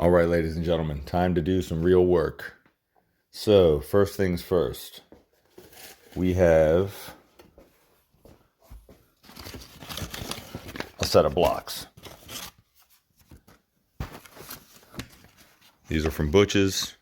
All right, ladies and gentlemen, time to do some real work. So, first things first, we have a set of blocks. These are from Butch's.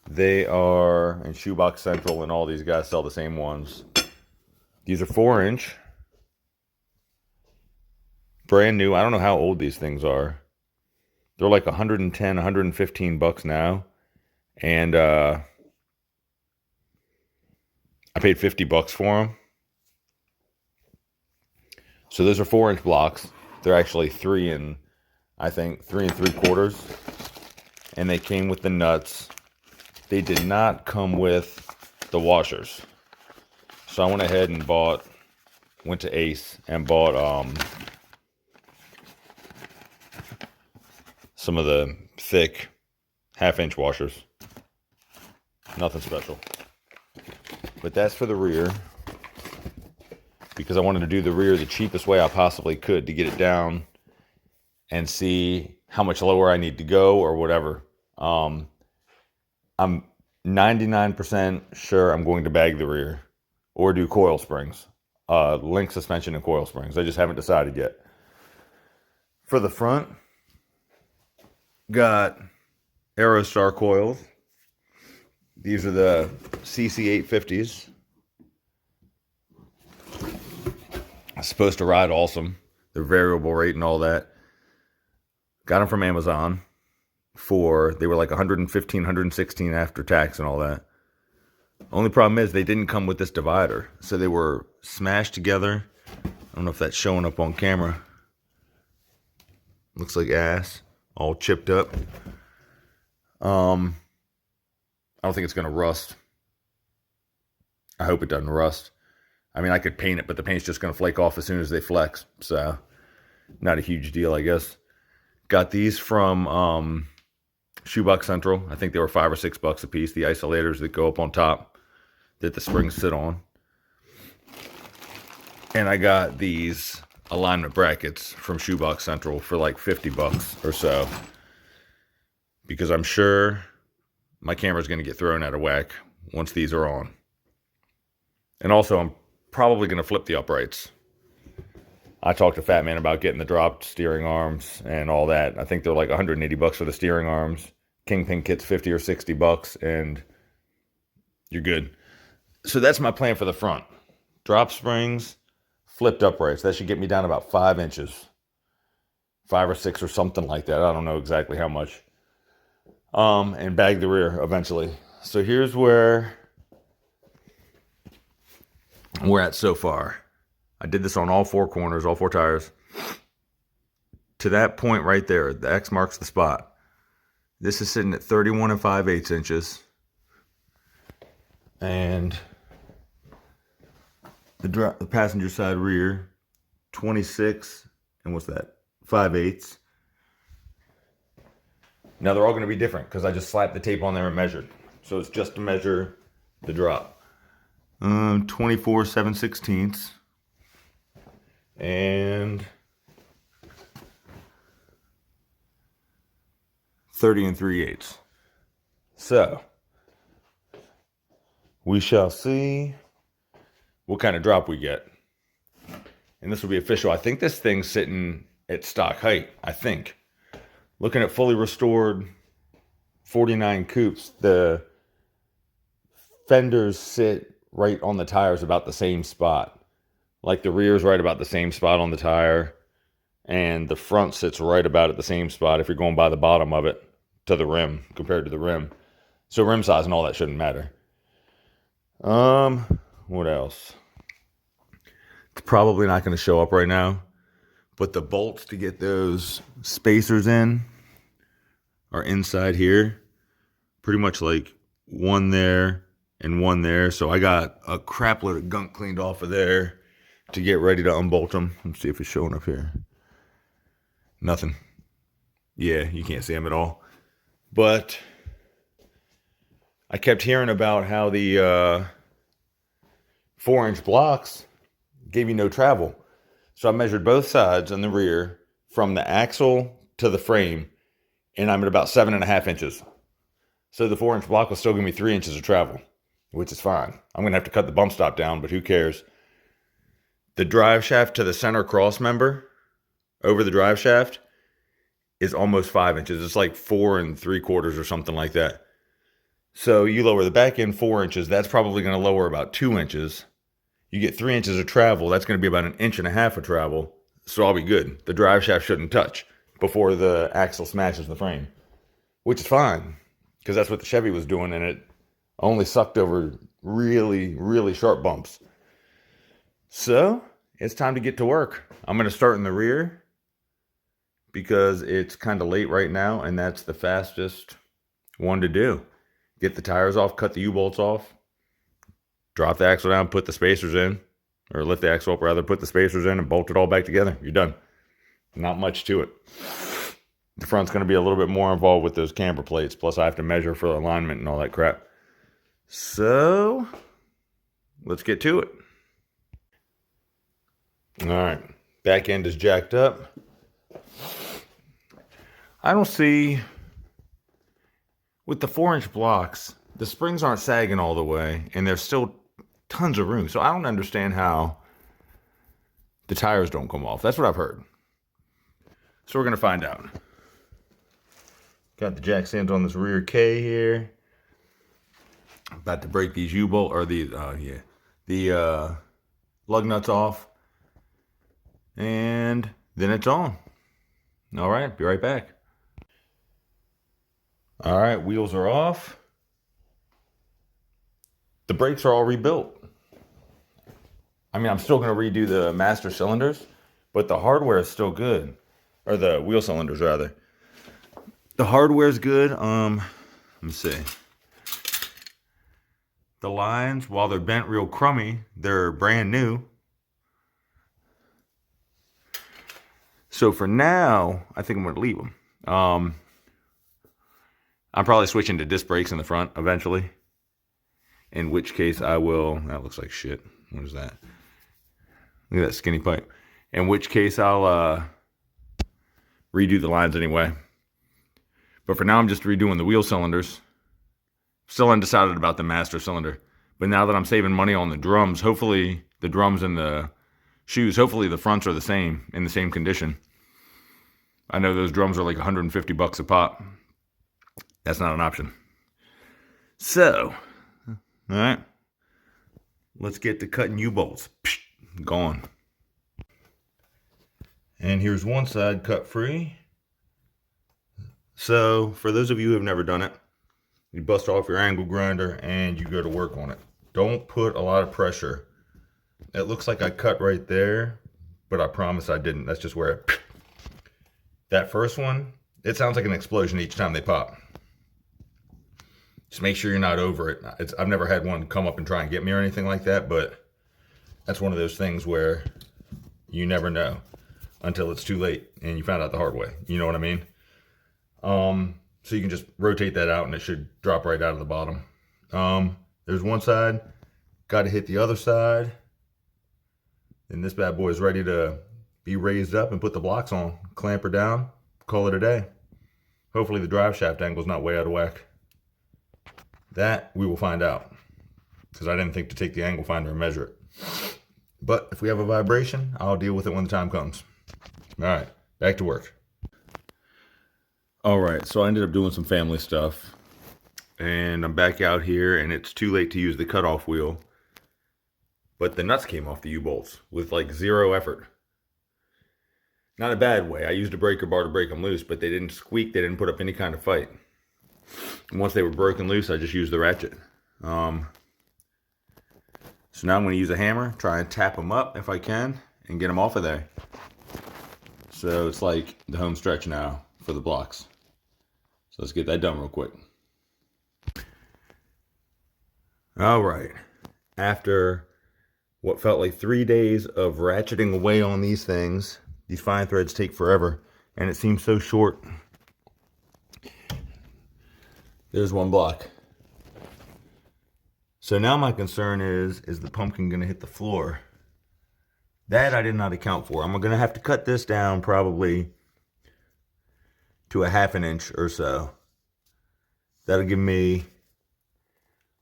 They are in Shoebox Central, and all these guys sell the same ones. These are 4-inch. Brand new. I don't know how old these things are. They're like 110, 115 bucks now. And I paid 50 bucks for them. So those are 4-inch blocks. They're actually 3 and 3 3/4. And they came with the nuts. They did not come with the washers. So I went ahead and went to Ace and bought some of the thick 1/2-inch washers. Nothing special. But that's for the rear, because I wanted to do the rear the cheapest way I possibly could to get it down and see how much lower I need to go or whatever. I'm 99% sure I'm going to bag the rear or do coil springs, link suspension and coil springs. I just haven't decided yet. For the front, got Aerostar coils. These are the CC850s. It's supposed to ride awesome. They're variable rate and all that. Got them from Amazon they were like 115, 116 after tax and all that. Only problem is they didn't come with this divider. So they were smashed together. I don't know if that's showing up on camera. Looks like ass. All chipped up. I don't think it's going to rust. I hope it doesn't rust. I mean, I could paint it, but the paint's just going to flake off as soon as they flex. So, not a huge deal, I guess. Got these from Shoebox Central. I think they were $5 or $6 a piece. The isolators that go up on top that the springs sit on. And I got these alignment brackets from Shoebox Central for like 50 bucks or so, because I'm sure my camera's going to get thrown out of whack once these are on. And also, I'm probably going to flip the uprights. I talked to Fat Man about getting the dropped steering arms and all that. I think they're like 180 bucks for the steering arms. Kingpin kit's 50 or 60 bucks, and you're good. So that's my plan for the front. Drop springs, flipped uprights. That should get me down about 5 inches. 5 or 6 or something like that. I don't know exactly how much. And bag the rear eventually. So here's where we're at so far. I did this on all 4 corners, all 4 tires. To that point right there, the X marks the spot. This is sitting at 31 5/8 inches. And the passenger side rear, 26, and what's that? 5/8. Now they're all going to be different because I just slapped the tape on there and measured. So it's just to measure the drop. 24 7/16 and 30 3/8. So we shall see what kind of drop we get. And this will be official. I think this thing's sitting at stock height, I think. Looking at fully restored 49 coupes, the fenders sit right on the tires about the same spot. Like the rear's right about the same spot on the tire, and the front sits right about at the same spot if you're going by the bottom of it to the rim compared to the rim. So rim size and all that shouldn't matter. What else? It's probably not going to show up right now, but the bolts to get those spacers in are inside here. Pretty much like one there and one there. So I got a crap load of gunk cleaned off of there to get ready to unbolt them. Let's see if it's showing up here. Nothing. Yeah, you can't see them at all. But I kept hearing about how the 4-inch blocks gave you no travel. So I measured both sides on the rear from the axle to the frame, and I'm at about 7.5 inches. So the 4-inch block will still give me 3 inches of travel, which is fine. I'm going to have to cut the bump stop down, but who cares? The drive shaft to the center cross member over the drive shaft is almost 5 inches. It's like 4 3/4 or something like that. So you lower the back end 4 inches, that's probably going to lower about 2 inches. You get 3 inches of travel, that's going to be about 1.5 inches of travel. So I'll be good. The drive shaft shouldn't touch before the axle smashes the frame, which is fine because that's what the Chevy was doing, and it only sucked over really, really sharp bumps. So it's time to get to work. I'm going to start in the rear because it's kind of late right now, and that's the fastest one to do. Get the tires off, cut the U-bolts off, drop the axle down, put the spacers in, or lift the axle up rather, put the spacers in and bolt it all back together. You're done. Not much to it. The front's going to be a little bit more involved with those camber plates, plus I have to measure for alignment and all that crap. So let's get to it. All right, back end is jacked up. I don't see, with the 4-inch blocks, the springs aren't sagging all the way, and there's still tons of room. So I don't understand how the tires don't come off. That's what I've heard. So we're going to find out. Got the jack stands on this rear K here. About to break these U-bolt, or the lug nuts off. And then it's on. All right, be right back. All right, wheels are off. The brakes are all rebuilt. I mean, I'm still going to redo the master cylinders, but the hardware is still good. Or the wheel cylinders, rather. The hardware is good. Let me see. The lines, while they're bent real crummy, they're brand new. So for now, I think I'm going to leave them. I'm probably switching to disc brakes in the front eventually. In which case I will, that looks like shit. What is that? Look at that skinny pipe. In which case I'll redo the lines anyway. But for now I'm just redoing the wheel cylinders. Still undecided about the master cylinder. But now that I'm saving money on the drums, hopefully the drums and the shoes, hopefully the fronts are the same, in the same condition. I know those drums are like $150 a pop. That's not an option. So, all right, let's get to cutting U-bolts. Gone. And here's one side cut free. So, for those of you who have never done it, you bust off your angle grinder and you go to work on it. Don't put a lot of pressure. It looks like I cut right there, but I promise I didn't. That's just where it... That first one, it sounds like an explosion each time they pop. Just make sure you're not over it. I've never had one come up and try and get me or anything like that, but that's one of those things where you never know until it's too late and you found out the hard way. You know what I mean? So you can just rotate that out and it should drop right out of the bottom. There's one side, got to hit the other side. And this bad boy is ready to be raised up and put the blocks on. Clamp her down, call it a day. Hopefully the drive shaft angle is not way out of whack. That we will find out, because I didn't think to take the angle finder and measure it. But if we have a vibration, I'll deal with it when the time comes. All right, back to work. All right, so I ended up doing some family stuff, and I'm back out here, and it's too late to use the cutoff wheel. But the nuts came off the U-bolts with like zero effort. Not a bad way. I used a breaker bar to break them loose, but they didn't squeak. They didn't put up any kind of fight. And once they were broken loose, I just used the ratchet. So now I'm going to use a hammer, try and tap them up if I can, and get them off of there. So it's like the home stretch now for the blocks. So let's get that done real quick. All right. After what felt like 3 days of ratcheting away on these things, these fine threads take forever, and it seems so short. There's one block. So now my concern is the pumpkin going to hit the floor? That I did not account for. I'm going to have to cut this down probably to a 1/2 inch or so. That'll give me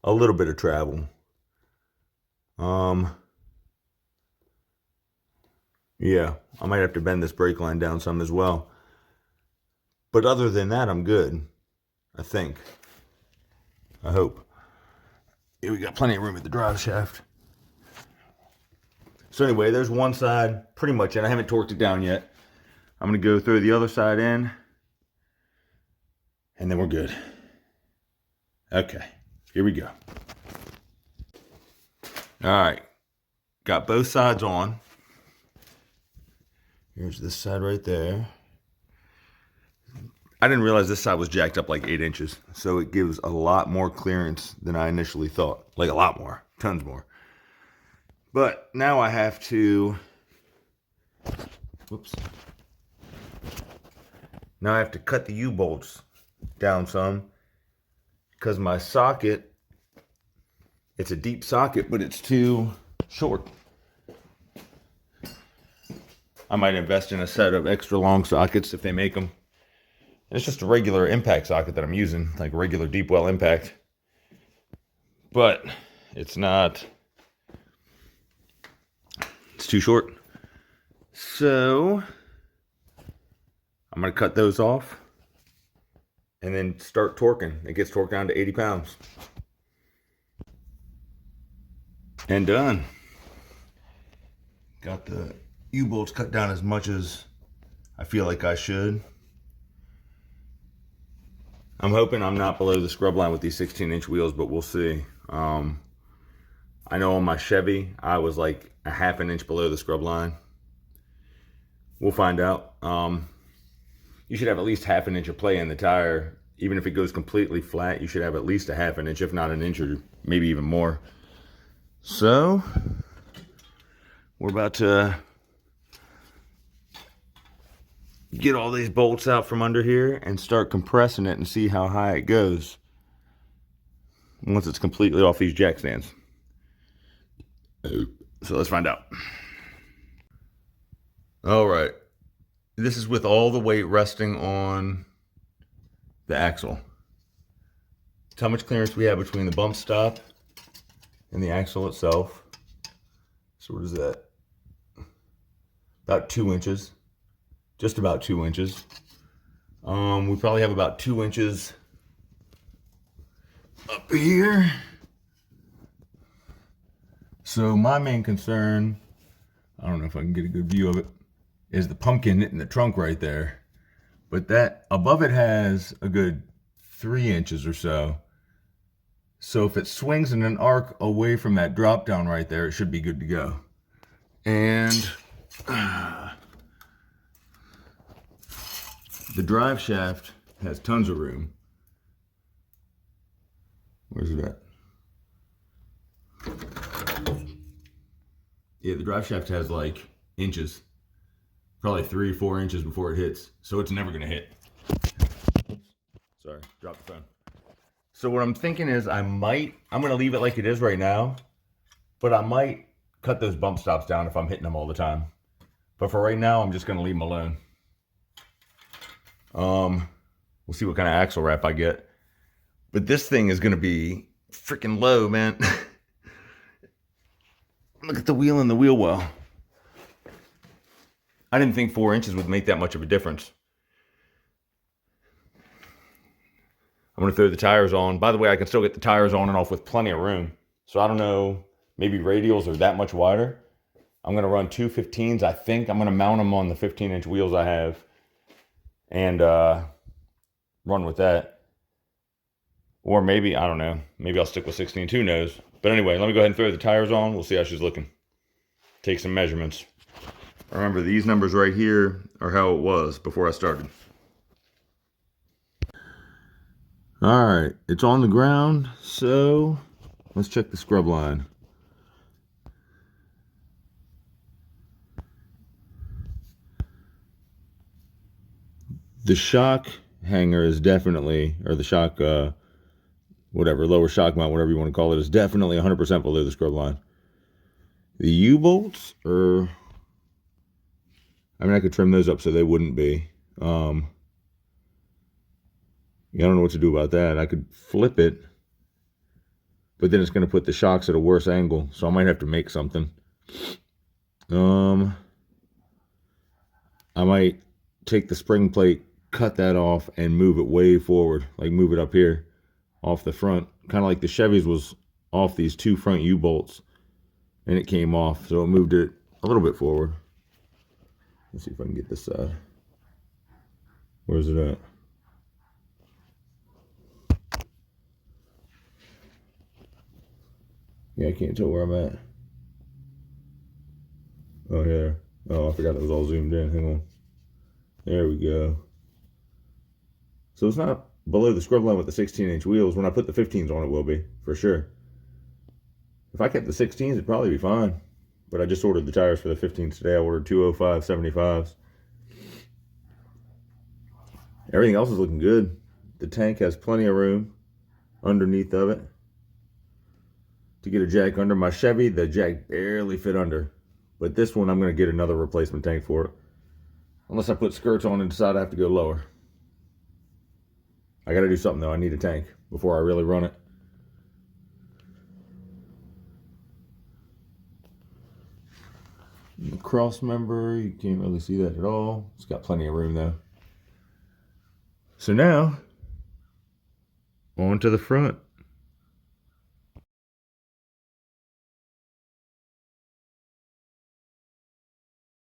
a little bit of travel. Yeah, I might have to bend this brake line down some as well. But other than that, I'm good. I think. I hope. Yeah, we got plenty of room at the drive shaft. So anyway, there's one side pretty much in. I haven't torqued it down yet. I'm going to go throw the other side in. And then we're good. Okay, here we go. All right, got both sides on. Here's this side right there. I didn't realize this side was jacked up like 8 inches, so it gives a lot more clearance than I initially thought. Like a lot more, tons more. But now I have to, whoops. Now I have to cut the U-bolts down some because my socket, it's a deep socket, but it's too short. I might invest in a set of extra long sockets if they make them. It's just a regular impact socket that I'm using, like a regular deep well impact. But it's not, it's too short. So I'm going to cut those off and then start torquing. It gets torqued down to 80 pounds. And done. Got the U-bolts cut down as much as I feel like I should. I'm hoping I'm not below the scrub line with these 16-inch wheels, but we'll see. I know on my Chevy, I was like a 1/2 inch below the scrub line. We'll find out. You should have at least 1/2 inch of play in the tire. Even if it goes completely flat, you should have at least a 1/2 inch, if not an inch or maybe even more. So, we're about to get all these bolts out from under here and start compressing it and see how high it goes once it's completely off these jack stands. So let's find out. All right, this is with all the weight resting on the axle. It's how much clearance we have between the bump stop and the axle itself. So what is that? About 2 inches. Just about 2 inches. We probably have about 2 inches up here. So my main concern, I don't know if I can get a good view of it, is the pumpkin in the trunk right there. But that above it has a good 3 inches or so. So if it swings in an arc away from that drop down right there, it should be good to go. And the drive shaft has tons of room. Where's it at? Yeah, the drive shaft has like inches. Probably 3 or 4 inches before it hits. So it's never gonna hit. Sorry, dropped the phone. So what I'm thinking is I'm gonna leave it like it is right now, but I might cut those bump stops down if I'm hitting them all the time. But for right now, I'm just gonna leave them alone. We'll see what kind of axle wrap I get. But this thing is gonna be freaking low, man. Look at the wheel and the wheel well. I didn't think 4 inches would make that much of a difference. I'm gonna throw the tires on. By the way, I can still get the tires on and off with plenty of room. So I don't know, maybe radials are that much wider. I'm gonna run 2 15s, I think. I'm gonna mount them on the 15-inch wheels I have and run with that. Or maybe, I don't know, maybe I'll stick with 16, who knows. But anyway, let me go ahead and throw the tires on. We'll see how she's looking. Take some measurements. Remember, these numbers right here are how it was before I started. All right, it's on the ground, so let's check the scrub line. The shock hanger is definitely, or the shock, whatever, lower shock mount, whatever you want to call it, is definitely 100% below the scrub line. The U-bolts are, I mean, I could trim those up so they wouldn't be. Yeah, I don't know what to do about that. I could flip it, but then it's going to put the shocks at a worse angle, so I might have to make something. I might take the spring plate, cut that off, and move it way forward, like move it up here off the front, kind of like the Chevy's was off these two front U-bolts, and it came off, so it moved it a little bit forward. Let's see if I can get this side. Where's it at? Yeah, I can't tell where I'm at. Oh, here. Oh, I forgot it was all zoomed in. Hang on. There we go. So it's not below the scrub line with the 16-inch wheels. When I put the 15s on, it will be, for sure. If I kept the 16s, it'd probably be fine. But I just ordered the tires for the 15s today. I ordered 205 75s. Everything else is looking good. The tank has plenty of room underneath of it to get a jack under. My Chevy, the jack barely fit under. But this one, I'm going to get another replacement tank for it. Unless I put skirts on and decide I have to go lower. I got to do something though. I need a tank before I really run it. The cross member, you can't really see that at all. It's got plenty of room though. So now, on to the front.